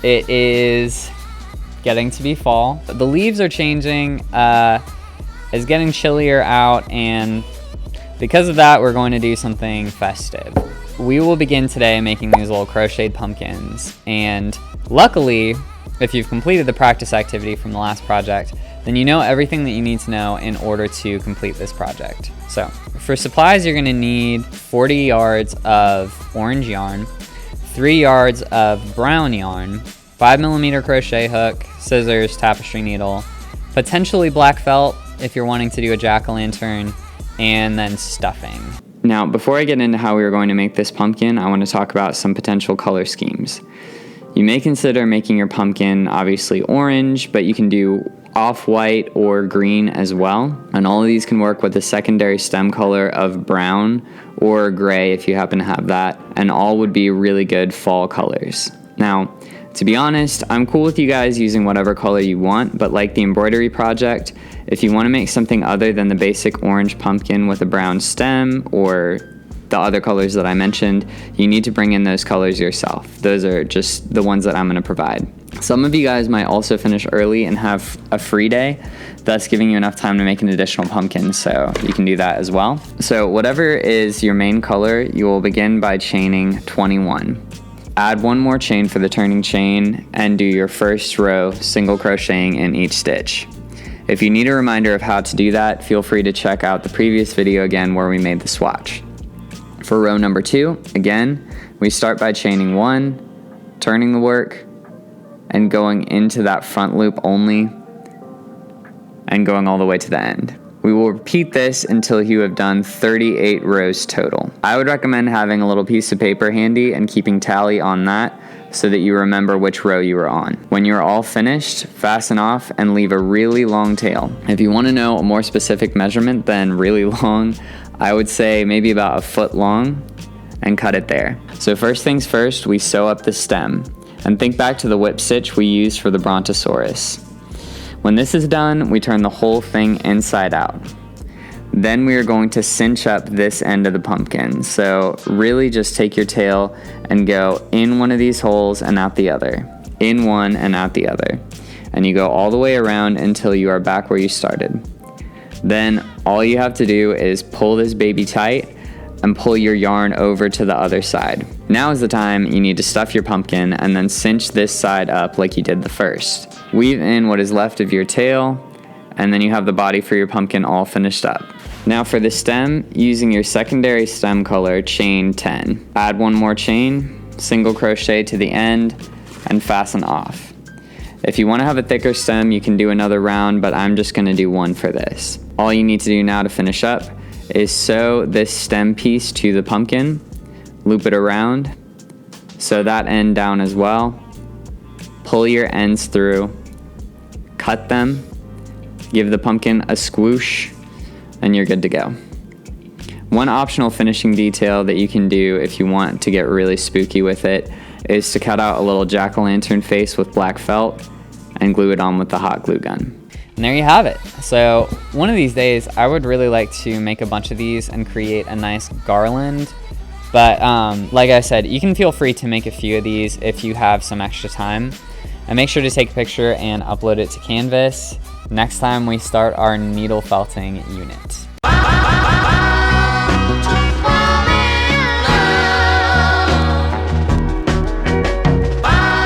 It is getting to be fall. The leaves are changing, it's getting chillier out, and because of that, we're going to do something festive. We will begin today making these little crocheted pumpkins, and luckily, if you've completed the practice activity from the last project, then you know everything that you need to know in order to complete this project. So for supplies, you're gonna need 40 yards of orange yarn, 3 yards of brown yarn, 5mm crochet hook, scissors, tapestry needle, potentially black felt if you're wanting to do a jack-o'-lantern, and then stuffing. Now, before I get into how we are going to make this pumpkin, I want to talk about some potential color schemes. You may consider making your pumpkin obviously orange, but you can do off-white or green as well. And all of these can work with a secondary stem color of brown or gray if you happen to have that, and all would be really good fall colors. Now, to be honest, I'm cool with you guys using whatever color you want, but like the embroidery project, if you want to make something other than the basic orange pumpkin with a brown stem or the other colors that I mentioned, you need to bring in those colors yourself. Those are just the ones that I'm going to provide. Some of you guys might also finish early and have a free day, thus giving you enough time to make an additional pumpkin, so you can do that as well. So whatever is your main color, you will begin by chaining 21. Add one more chain for the turning chain and do your first row single crocheting in each stitch. If you need a reminder of how to do that, feel free to check out the previous video again where we made the swatch. For row number 2, again, we start by chaining 1, turning the work, and going into that front loop only, and going all the way to the end. We will repeat this until you have done 38 rows total. I would recommend having a little piece of paper handy and keeping tally on that so that you remember which row you are on. When you're all finished, fasten off and leave a really long tail. If you want to know a more specific measurement than really long, I would say maybe about a foot long, and cut it there. So first things first, we sew up the stem. And think back to the whip stitch we used for the Brontosaurus. When this is done, we turn the whole thing inside out. Then we are going to cinch up this end of the pumpkin. So really just take your tail and go in one of these holes and out the other. In one and out the other. And you go all the way around until you are back where you started. Then all you have to do is pull this baby tight and pull your yarn over to the other side. Now is the time you need to stuff your pumpkin and then cinch this side up like you did the first. Weave in what is left of your tail, and then you have the body for your pumpkin all finished up. Now for the stem, using your secondary stem color, chain 10. Add one more chain, single crochet to the end, and fasten off. If you want to have a thicker stem, you can do another round, but I'm just going to do one for this. All you need to do now to finish up is sew this stem piece to the pumpkin, loop it around, sew that end down as well, pull your ends through, cut them, give the pumpkin a squoosh, and you're good to go. One optional finishing detail that you can do if you want to get really spooky with it is to cut out a little jack-o'-lantern face with black felt and glue it on with the hot glue gun. And there you have it. So one of these days, I would really like to make a bunch of these and create a nice garland. But like I said, you can feel free to make a few of these if you have some extra time. And make sure to take a picture and upload it to Canvas next time we start our needle felting unit.